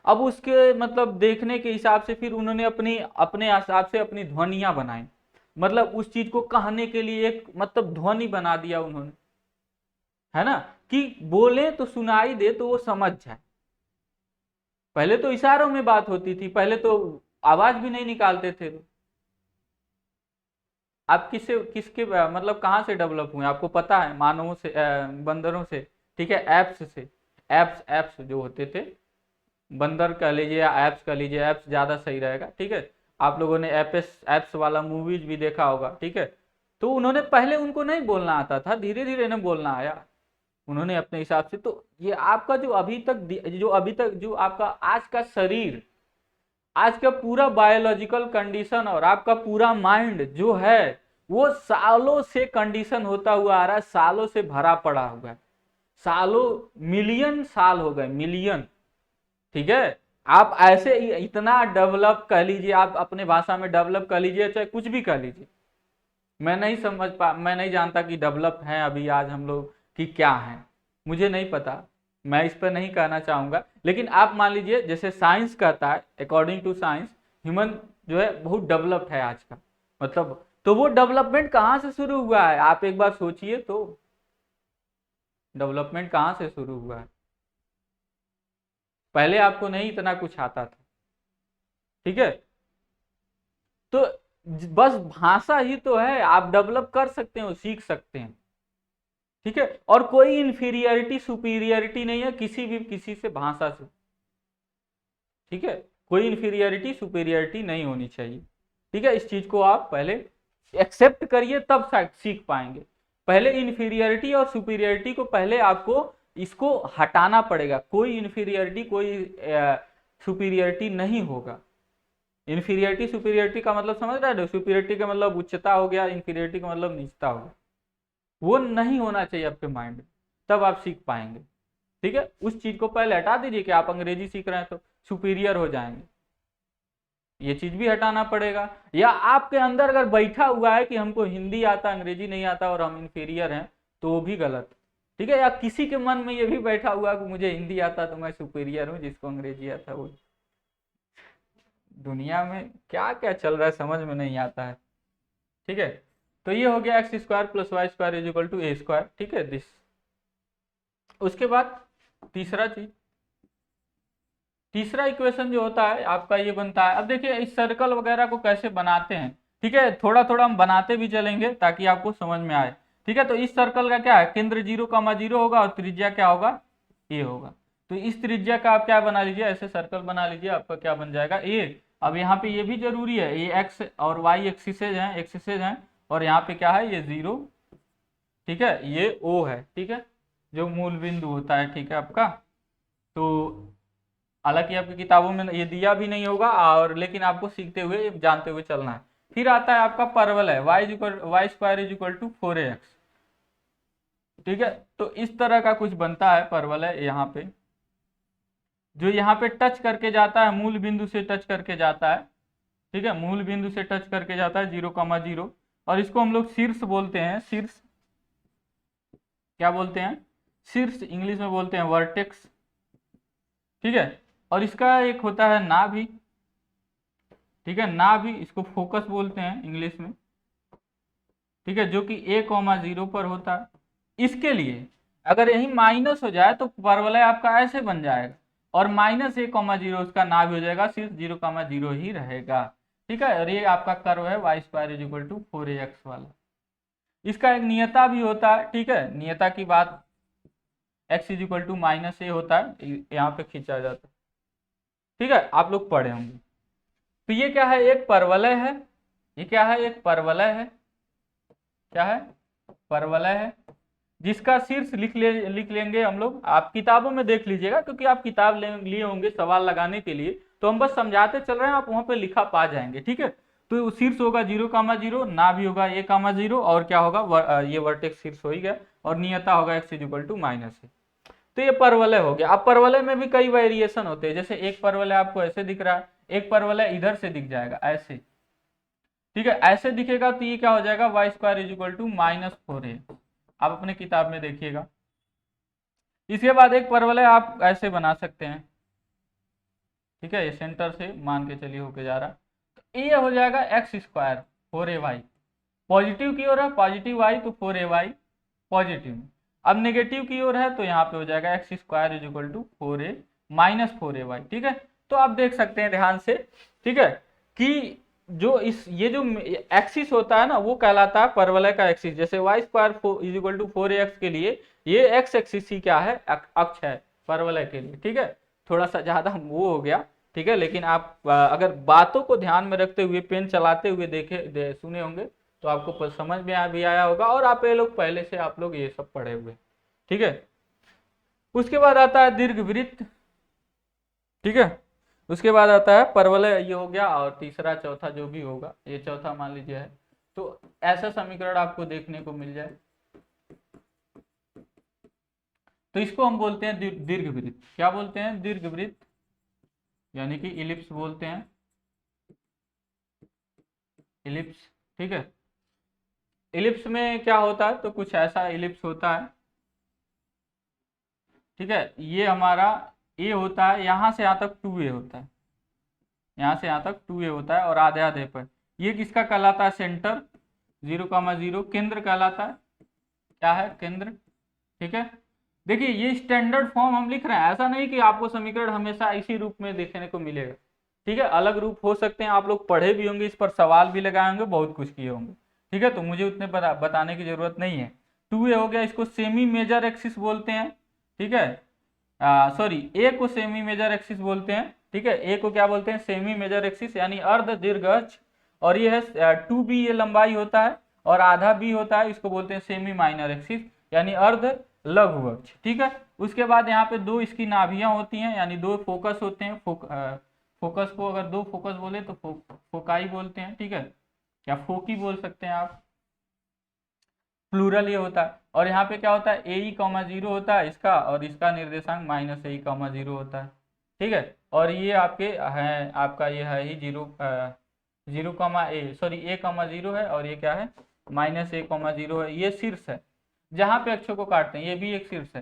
अब उसके मतलब देखने के हिसाब से फिर उन्होंने अपने हिसाब से अपनी ध्वनियां बनाई, मतलब उस चीज को कहने के लिए एक मतलब ध्वनि बना दिया उन्होंने, है ना, कि बोले तो सुनाई दे तो वो समझ जाए। पहले तो इशारों में बात होती थी, पहले तो आवाज भी नहीं निकालते थे लोग। आप किसके मतलब कहाँ से डेवलप हुए आपको पता है, मानवों से, बंदरों से, ठीक है, एप्स से। एप्स जो होते थे, बंदर कह लीजिए या एप्स कह लीजिए, एप्स ज्यादा सही रहेगा, ठीक है। आप लोगों ने एप्स वाला मूवीज भी देखा होगा, ठीक है। तो उन्होंने पहले, उनको नहीं बोलना आता था, धीरे धीरे ना बोलना आया उन्होंने अपने हिसाब से। तो ये आपका जो आपका आज का शरीर, आज का पूरा बायोलॉजिकल कंडीशन और आपका पूरा माइंड जो है, वो सालों से कंडीशन होता हुआ आ रहा है, सालों से भरा पड़ा हुआ है, सालों, मिलियन साल हो गए, मिलियन, ठीक है। आप ऐसे इतना डेवलप कर लीजिए, आप अपने भाषा में डेवलप कर लीजिए, चाहे कुछ भी कर लीजिए, मैं नहीं जानता कि डेवलप है अभी आज हम लोग कि क्या है, मुझे नहीं पता, मैं इस पर नहीं कहना चाहूंगा। लेकिन आप मान लीजिए, जैसे साइंस कहता है, अकॉर्डिंग टू साइंस, ह्यूमन जो है बहुत डेवलप्ड है आज का, मतलब, तो वो डेवलपमेंट कहाँ से शुरू हुआ है, आप एक बार सोचिए तो, डेवलपमेंट कहाँ से शुरू हुआ है। पहले आपको नहीं इतना कुछ आता था, ठीक है। तो बस भाषा ही तो है, आप डेवलप कर सकते हो, सीख सकते हैं, ठीक है। और कोई इंफीरियरिटी सुपीरियरिटी नहीं है किसी से भाषा से, ठीक है। कोई इंफीरियरिटी सुपीरियरिटी नहीं होनी चाहिए, ठीक है। इस चीज को आप पहले एक्सेप्ट करिए, तब सीख पाएंगे। पहले इंफीरियरिटी और सुपीरियरिटी को पहले आपको इसको हटाना पड़ेगा। कोई इंफीरियरिटी, कोई सुपीरियरिटी नहीं होगा। इंफीरियरिटी सुपीरियरिटी का मतलब समझ रहे हो, सुपीरियरिटी का मतलब उच्चता हो गया, इंफीरियरिटी का मतलब नीचता हो गया, वो नहीं होना चाहिए आपके माइंड में, तब आप सीख पाएंगे, ठीक है। उस चीज को पहले हटा दीजिए कि आप अंग्रेजी सीख रहे हैं तो सुपीरियर हो जाएंगे, ये चीज भी हटाना पड़ेगा। या आपके अंदर अगर बैठा हुआ है कि हमको हिंदी आता अंग्रेजी नहीं आता और हम इंफीरियर हैं, तो वो भी गलत। ठीक है, या किसी के मन में ये भी बैठा हुआ है कि मुझे हिंदी आता तो मैं सुपीरियर हूँ, जिसको अंग्रेजी आता वो। दुनिया में क्या क्या चल रहा है समझ में नहीं आता है। ठीक है, तो ये हो गया X square plus Y square is equal to A square. ठीक है, दिस। उसके बाद तीसरा इक्वेशन जो होता है आपका ये बनता है। अब देखिए इस सर्कल वगैरह को कैसे बनाते हैं। ठीक है, थोड़ा थोड़ा हम बनाते भी चलेंगे ताकि आपको समझ में आए। ठीक है, तो इस सर्कल का क्या है, केंद्र 0,0 होगा और त्रिज्या क्या होगा, ए होगा। तो इस त्रिज्या का आप क्या बना लीजिए, ऐसे सर्कल बना लीजिए, आपका क्या बन जाएगा, ए। अब यहाँ पे ये भी जरूरी है, ये एक्स और वाई एक्सिसेज हैं और यहाँ पे क्या है, ये 0। ठीक है, ये ओ है। ठीक है, जो मूल बिंदु होता है। ठीक है आपका, तो हालांकि आपकी किताबों में ये दिया भी नहीं होगा, और लेकिन आपको सीखते हुए जानते हुए चलना है। फिर आता है आपका परवलय, Y square is equal to 4ax। ठीक है, तो इस तरह का कुछ बनता है परवलय यहाँ पे, जो यहाँ पे टच करके जाता है, मूल बिंदु से टच करके जाता है। ठीक है, मूल बिंदु से टच करके जाता है 0,0, और इसको हम लोग शीर्ष बोलते हैं। शीर्ष क्या बोलते हैं, शीर्ष इंग्लिश में बोलते हैं वर्टेक्स। ठीक है, और इसका एक होता है नाभि। ठीक है, नाभि, इसको फोकस बोलते हैं इंग्लिश में। ठीक है, जो कि a,0 पर होता है। इसके लिए अगर यही माइनस हो जाए तो परवलय आपका ऐसे बन जाएगा, और -a,0 उसका नाभि हो जाएगा, सिर्फ 0,0 ही रहेगा। ठीक है, और ये आपका कर्व है Y square is equal to 4ax वाला। इसका एक नियता भी होता है। ठीक है, नियता की बात, x is equal to -a होता है, यहाँ पे खींचा जाता है। ठीक है, आप लोग पढ़े होंगे। तो ये क्या है, एक परवलय है। ये क्या है, एक परवलय है। क्या है, परवलय है, जिसका शीर्ष लिख लेंगे हम लोग। आप किताबों में देख लीजिएगा, क्योंकि आप किताब लिए होंगे सवाल लगाने के लिए, तो हम बस समझाते चल रहे हैं, आप वहां पे लिखा पा जाएंगे। ठीक है, तो शीर्ष होगा 0,0, ना भी होगा a,0, और क्या होगा, ये वर्टेक्स शीर्ष हो ही गया, और नियता होगा x is equal to -a। तो ये परवलय हो गया। अब परवलय में भी कई वेरिएशन होते हैं, जैसे एक परवलय आपको ऐसे दिख रहा है, एक परवलय इधर से दिख जाएगा ऐसे। ठीक है, ऐसे दिखेगा तो ये क्या हो जाएगा, Y square is equal to -4a। आप अपने किताब में देखिएगा। इसके बाद एक परवलय आप ऐसे बना सकते हैं। ठीक है, ये सेंटर से मान के चलिए होके जा रहा है, तो ये हो जाएगा एक्स स्क्वायर 4ay। पॉजिटिव की ओर है, पॉजिटिव y तो 4ay पॉजिटिव में। अब नेगेटिव की ओर है तो यहाँ पे हो जाएगा X square is equal to 4a -4ay। ठीक है, तो आप देख सकते हैं ध्यान से। ठीक है, कि जो ये जो एक्सिस होता है ना, वो कहलाता है परवलय का एक्सिस। जैसे Y square is equal to 4ax के लिए ये एक्स एक्सिस ही क्या है, अक्ष है परवलय के लिए। ठीक है, थोड़ा सा ज्यादा वो हो गया। ठीक है, लेकिन आप अगर बातों को ध्यान में रखते हुए पेन चलाते हुए सुने होंगे तो आपको समझ में भी आया होगा, और आप ये लोग पहले से आप लोग ये सब पढ़े हुए। ठीक है, उसके बाद आता है दीर्घवृत्त। ठीक है, उसके बाद आता है परवलय, ये हो गया, और तीसरा चौथा जो भी होगा, ये चौथा मान लीजिए है। तो ऐसा समीकरण आपको देखने को मिल जाए तो इसको हम बोलते हैं दीर्घवृत्त। क्या बोलते हैं, दीर्घवृत्त, यानी कि इलिप्स बोलते हैं, इलिप्स। ठीक है, इलिप्स में क्या होता है, तो कुछ ऐसा इलिप्स होता है। ठीक है, ये हमारा ए होता है, यहाँ से यहाँ तक 2a होता है, यहाँ से यहाँ तक 2a होता है, और आधे आधे पर ये किसका कहलाता है, सेंटर 0,0 केंद्र कहलाता है। क्या है, केंद्र। ठीक है, देखिए ये स्टैंडर्ड फॉर्म हम लिख रहे हैं, ऐसा नहीं कि आपको समीकरण हमेशा इसी रूप में देखने को मिलेगा। ठीक है, अलग रूप हो सकते हैं, आप लोग पढ़े भी होंगे, इस पर सवाल भी लगाए होंगे, बहुत कुछ किए होंगे। ठीक है, तो मुझे उतने बताने की जरूरत नहीं है। 2a हो गया, इसको सेमी मेजर एक्सिस बोलते हैं। ठीक है, सॉरी, ए को सेमी मेजर एक्सिस बोलते हैं। ठीक है, ए को क्या बोलते हैं, सेमी मेजर एक्सिस, यानी अर्ध दीर्घ अक्ष। और ये है 2b, ये लंबाई होता है, और आधा b होता है, इसको बोलते हैं सेमी माइनर एक्सिस, यानी अर्ध लघु अक्ष। ठीक है, उसके बाद यहाँ पे दो इसकी नाभियां होती हैं, यानी दो फोकस होते हैं। फोकस को अगर दो फोकस बोले तो फोकाई बोलते हैं। ठीक है, या फोकी बोल सकते हैं आप, प्लूरल ये होता है। और यहाँ पे क्या होता है, ए ई कॉमा 0 होता है इसका, और इसका निर्देशांक -a,0 होता है। ठीक है, और ये आपके हैं, आपका ये है ही 0,a,0 है, और ये क्या है -a,0 है। ये शीर्ष है जहाँ पे अक्षों को काटते हैं, ये भी एक शीर्ष है।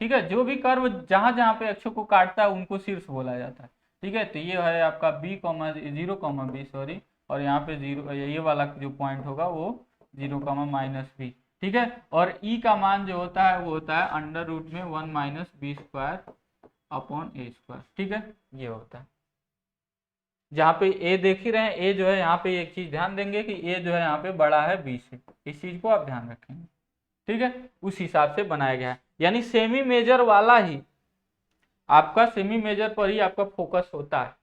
ठीक है, जो भी कर्व जहां जहां पे अक्षों को काटता है उनको शीर्ष बोला जाता है। ठीक है, तो ये है आपका b, 0,b, और यहाँ पे 0, ये वाला जो पॉइंट होगा वो 0,-b। ठीक है, और e का मान जो होता है वो होता है √ में 1 - b² / a²। ठीक है, ये होता है। जहाँ पे a देख ही रहे हैं, a जो है यहाँ पे एक चीज ध्यान देंगे कि a जो है यहाँ पे बड़ा है b से, इस चीज को आप ध्यान रखेंगे। ठीक है, उस हिसाब से बनाया गया है, यानी सेमी मेजर वाला ही आपका, सेमी मेजर पर ही आपका फोकस होता है।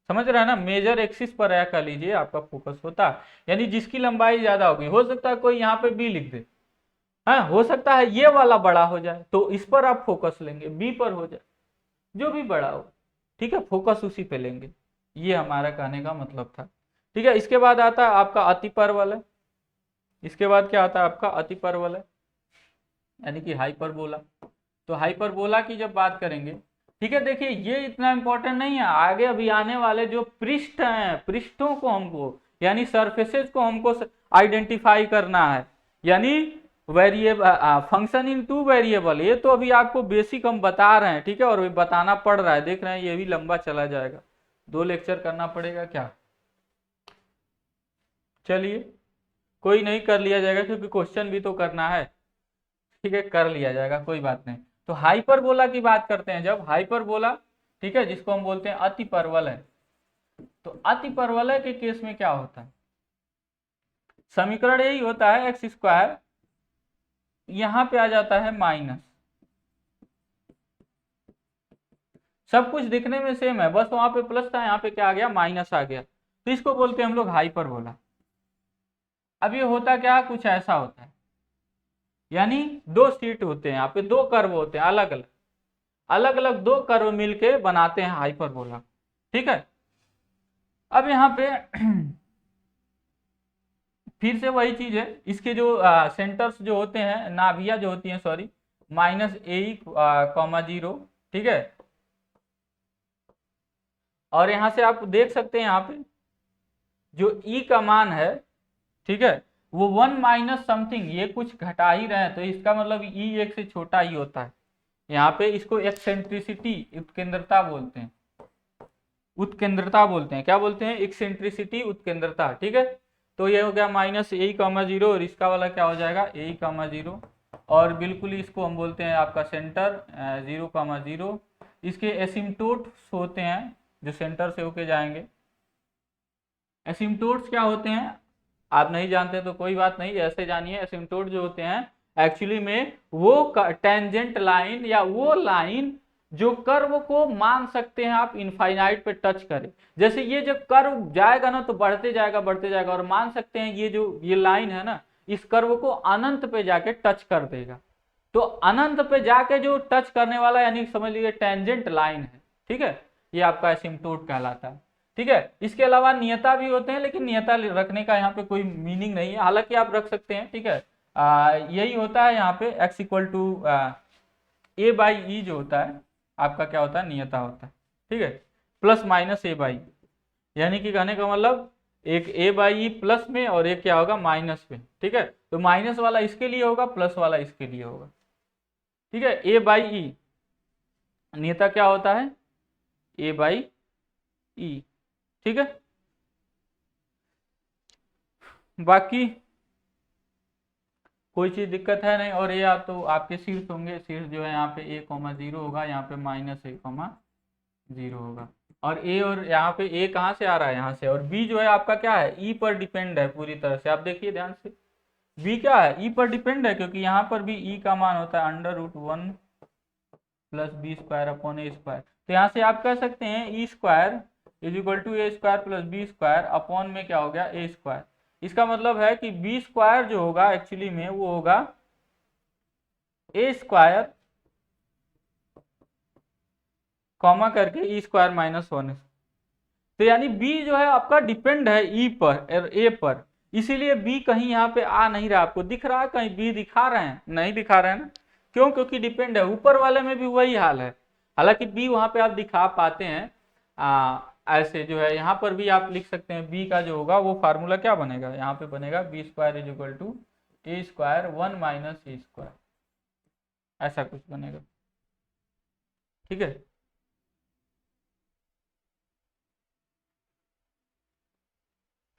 समझ रहे हैं ना, मेजर एक्सिस पर है कह लीजिए आपका फोकस होता है, यानी जिसकी लंबाई ज्यादा होगी। हो सकता है कोई यहाँ पे बी लिख दे, हाँ, हो सकता है ये वाला बड़ा हो जाए तो इस पर आप फोकस लेंगे, बी पर हो जाए, जो भी बड़ा हो। ठीक है, फोकस उसी पे लेंगे, ये हमारा कहने का मतलब था। ठीक है, इसके बाद आता है आपका अतिपरवलय। इसके बाद क्या आता है आपका अतिपरवलय, यानी कि हाइपरबोला। तो हाइपरबोला की जब बात करेंगे, ठीक है, देखिए ये इतना इंपॉर्टेंट नहीं है, आगे अभी आने वाले जो पृष्ठ हैं, पृष्ठों को हमको, यानी सरफेसेस को हमको आइडेंटिफाई करना है, यानी वेरिएबल फंक्शन इन 2 वेरिएबल। ये तो अभी आपको बेसिक हम बता रहे हैं, ठीक है, और बताना पड़ रहा है, देख रहे हैं ये भी लंबा चला जाएगा, 2 लेक्चर करना पड़ेगा क्या। चलिए कोई नहीं, कर लिया जाएगा, क्योंकि क्वेश्चन भी तो करना है। ठीक है, कर लिया जाएगा, कोई बात नहीं। तो हाइपरबोला की बात करते हैं, जब हाइपरबोला, ठीक है, जिसको हम बोलते हैं अतिपरवलय। तो अतिपरवलय के केस में क्या होता है, समीकरण यही होता है x², यहां पे आ जाता है माइनस, सब कुछ दिखने में सेम है, बस वहां पे प्लस था, यहाँ पे क्या आ गया, माइनस आ गया, तो इसको बोलते हैं हम लोग हाइपरबोला। अब ये होता क्या, कुछ ऐसा होता है, यानी 2 शीट होते हैं, यहाँ पे 2 कर्व होते हैं, अलग अलग अलग अलग 2 कर्व मिलके बनाते हैं हाइपरबोला। ठीक है, अब यहाँ पे फिर से वही चीज है, इसके जो सेंटर्स जो होते हैं, नाभियां जो होती हैं, सॉरी, -a,0। ठीक है, और यहां से आप देख सकते हैं, यहाँ पे जो e का मान है, ठीक है, वो 1 - समथिंग, ये कुछ घटा ही रहे हैं, तो इसका मतलब e 1 से छोटा ही होता है। यहाँ पे इसको एक्सेंट्रिसिटी, उत्केंद्रता बोलते हैं, उत्केंद्रता बोलते हैं, क्या बोलते हैं, एक्सेंट्रिसिटी, उत्केंद्रता। ठीक है, तो ये हो गया -a,0, और इसका वाला क्या हो जाएगा, a,0, और बिल्कुल इसको हम बोलते हैं आपका सेंटर 0,0। इसके एसिम्टोट्स होते हैं जो सेंटर से होके जाएंगे। एसिम्टोट्स क्या होते हैं आप नहीं जानते तो कोई बात नहीं, ऐसे जानिए, एसिम्टोट जो होते हैं एक्चुअली में वो टेंजेंट लाइन, या वो लाइन जो कर्व को मान सकते हैं आप इनफाइनाइट पे टच करें। जैसे ये जब कर्व जाएगा ना तो बढ़ते जाएगा बढ़ते जाएगा, और मान सकते हैं ये जो ये लाइन है ना, इस कर्व को अनंत पे जाके टच कर देगा। तो अनंत पे जाके जो टच करने वाला, यानी समझ लीजिए टेंजेंट लाइन है। ठीक है, ये आपका एसिम्टोट कहलाता है। ठीक है, इसके अलावा नियता भी होते हैं, लेकिन नियता रखने का यहाँ पे कोई मीनिंग नहीं है, हालांकि आप रख सकते हैं। ठीक है, यही होता है यहाँ पे x = a/e जो होता है आपका, क्या होता है, नियता होता है। ठीक है, +- a/e, यानी कि कहने का मतलब एक a/e प्लस में और एक क्या होगा, माइनस में। ठीक है, तो माइनस वाला इसके लिए होगा, प्लस वाला इसके लिए होगा। ठीक है, a/e नियता क्या होता है, a/e। ठीक है, बाकी कोई चीज दिक्कत है नहीं। और ये आप तो आपके शीर्ष होंगे, शीर्ष जो है यहाँ पे a,0 होगा, यहाँ पे -a,0 होगा, और a, और यहाँ पे a कहाँ से आ रहा है, यहाँ से, और b जो है आपका क्या है, e पर डिपेंड है पूरी तरह से। आप देखिए ध्यान से, b क्या है, e पर डिपेंड है, क्योंकि यहाँ पर भी e का मान होता है √1 + b² / a²। तो यहाँ से आप कह सकते हैं e² = a² + b² अपॉन में क्या हो गया, a²। इसका मतलब है कि b² जो होगा एक्चुअली में वो होगा a² कॉमा करके e² - 1। तो यानी b जो है आपका डिपेंड है e पर और a पर, इसीलिए b कहीं यहाँ पे आ नहीं रहा। आपको दिख रहा है कहीं b दिखा रहे हैं, नहीं दिखा रहे हैं ना, क्यों, क्योंकि डिपेंड है। ऊपर वाले में भी वही हाल है, हालांकि b वहां पे आप दिखा पाते हैं, ऐसे जो है यहाँ पर भी आप लिख सकते हैं b का जो होगा वो फार्मूला क्या बनेगा, यहाँ पे बनेगा b square is equal to a square 1 minus a square, ऐसा कुछ बनेगा। ठीक है,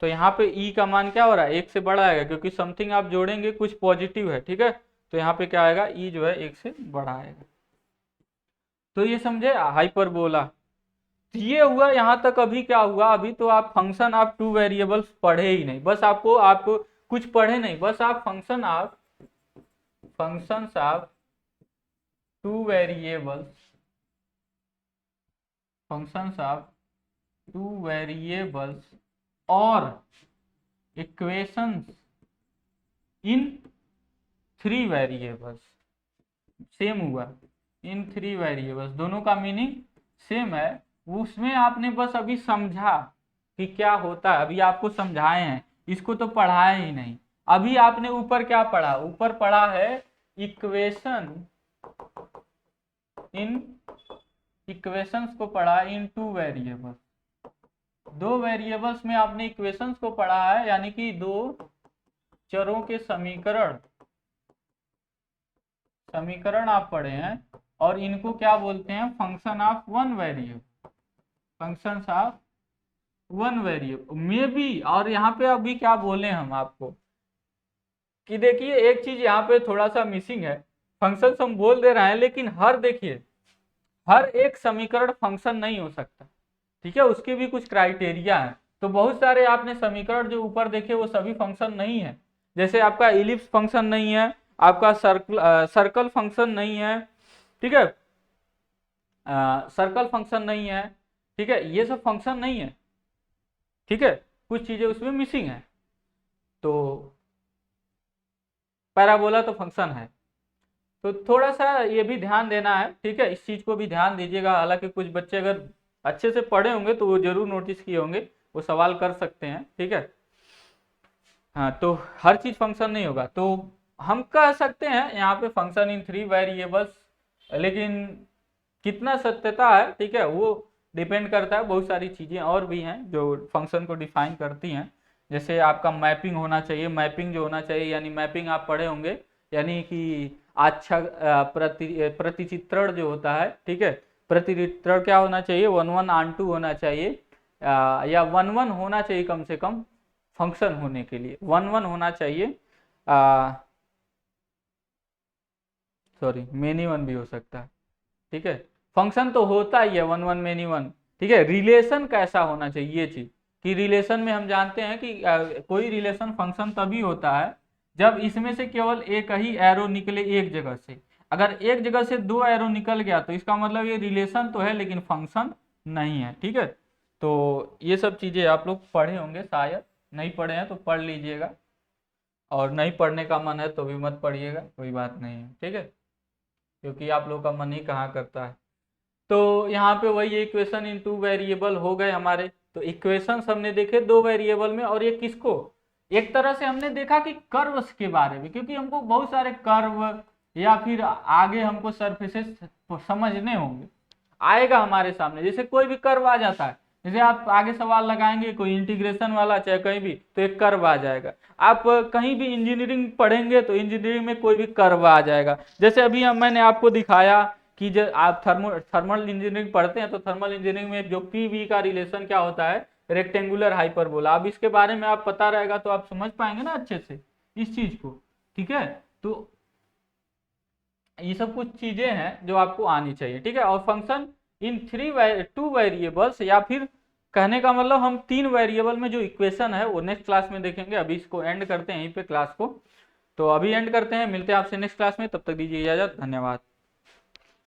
तो यहाँ पे e का मान क्या हो रहा है, 1 से बड़ा आएगा, क्योंकि समथिंग आप जोड़ेंगे कुछ पॉजिटिव है। ठीक है, तो यहाँ पे क्या आएगा, e जो है 1 से बड़ा आएगा। तो ये समझे हाइपरबोला। तो ये हुआ यहाँ तक। अभी क्या हुआ, अभी तो आप फंक्शन आप टू वेरिएबल्स पढ़े ही नहीं, बस आप कुछ पढ़े नहीं, बस आप फंक्शंस ऑफ टू वेरिएबल्स और equations in three variables, same हुआ, इन थ्री वेरिएबल्स, दोनों का मीनिंग सेम है। उसमें आपने बस अभी समझा कि क्या होता है, अभी आपको समझाए हैं, इसको तो पढ़ाए ही नहीं। अभी आपने ऊपर क्या पढ़ा, ऊपर पढ़ा है इक्वेशंस को पढ़ा इन टू वेरिएबल्स, दो वेरिएबल्स में आपने इक्वेशंस को पढ़ा है, यानी कि दो चरों के समीकरण आप पढ़े हैं, और इनको क्या बोलते हैं, फंक्शन ऑफ वन वेरिएबल में भी। और यहाँ पे अभी क्या बोले हम आपको कि देखिए एक चीज यहाँ पे थोड़ा सा मिसिंग है, फंक्शन हम बोल दे रहे हैं, लेकिन देखिए हर एक समीकरण फंक्शन नहीं हो सकता। ठीक है, उसके भी कुछ क्राइटेरिया है। तो बहुत सारे आपने समीकरण जो ऊपर देखे वो सभी फंक्शन नहीं है, जैसे आपका इलिप्स फंक्शन नहीं है, आपका सर्कल फंक्शन नहीं है। ठीक है, सर्कल फंक्शन नहीं है। ठीक है, ये सब फंक्शन नहीं है। ठीक है, कुछ चीजें उसमें मिसिंग है। तो पैराबोला तो फंक्शन है, तो थोड़ा सा ये भी ध्यान देना है। ठीक है, इस चीज को भी ध्यान दीजिएगा। हालांकि कुछ बच्चे अगर अच्छे से पढ़े होंगे तो वो जरूर नोटिस किए होंगे, वो सवाल कर सकते हैं। ठीक है, हाँ, तो हर चीज फंक्शन नहीं होगा, तो हम कह सकते हैं यहाँ पे फंक्शन इन थ्री वेरिएबल्स, लेकिन कितना सत्यता है, ठीक है, वो डिपेंड करता है। बहुत सारी चीजें और भी हैं जो फंक्शन को डिफाइन करती हैं, जैसे आपका मैपिंग होना चाहिए। मैपिंग जो होना चाहिए, यानी मैपिंग आप पढ़े होंगे, यानी कि अच्छा प्रतिचित्रण जो होता है। ठीक है, प्रतिचित्रण क्या होना चाहिए, 1:1 होना चाहिए, या 1:1 होना चाहिए कम से कम, फंक्शन होने के लिए 1:1 होना चाहिए। सॉरी, मेनी वन भी हो सकता है। ठीक है, फंक्शन तो होता ही है 1:1 मेनी वन। ठीक है, रिलेशन कैसा होना चाहिए, ये चीज कि रिलेशन में हम जानते हैं कि कोई रिलेशन फंक्शन तभी होता है जब इसमें से केवल एक ही एरो निकले एक जगह से। अगर एक जगह से दो एरो निकल गया तो इसका मतलब ये रिलेशन तो है लेकिन फंक्शन नहीं है। ठीक है, तो ये सब चीजें आप लोग पढ़े होंगे, शायद नहीं पढ़े हैं तो पढ़ लीजिएगा, और नहीं पढ़ने का मन है तो भी मत पढ़िएगा, कोई बात नहीं है। ठीक है, क्योंकि आप लोग का मन ही कहाँ करता है। तो यहाँ पे वही इक्वेशन इन टू वेरिएबल हो गए हमारे। तो इक्वेशंस हमने देखे दो वेरिएबल में, और ये किसको, एक तरह से हमने देखा कि कर्व्स के बारे में, क्योंकि हमको बहुत सारे कर्व या फिर आगे हमको सरफेसेस समझने होंगे, आएगा हमारे सामने। जैसे कोई भी कर्व आ जाता है, जैसे आप आगे सवाल लगाएंगे कोई इंटीग्रेशन वाला, चाहे कहीं भी, तो एक कर्व आ जाएगा। आप कहीं भी इंजीनियरिंग पढ़ेंगे तो इंजीनियरिंग में कोई भी कर्व आ जाएगा। जैसे अभी मैंने आपको दिखाया कि जब आप थर्मल इंजीनियरिंग पढ़ते हैं तो थर्मल इंजीनियरिंग में जो पी वी का रिलेशन क्या होता है, रेक्टेंगुलर हाइपरबोला। अब इसके बारे में आप पता रहेगा तो आप समझ पाएंगे ना अच्छे से इस चीज को। ठीक है, तो ये सब कुछ चीजें हैं जो आपको आनी चाहिए। ठीक है, और फंक्शन इन टू वेरिएबल्स, या फिर कहने का मतलब हम तीन वेरिएबल में जो इक्वेशन है वो नेक्स्ट क्लास में देखेंगे। अभी इसको एंड करते हैं यहीं पे क्लास को, तो अभी एंड करते हैं, मिलते हैं आपसे नेक्स्ट क्लास में, तब तक दीजिए इजाजत, धन्यवाद।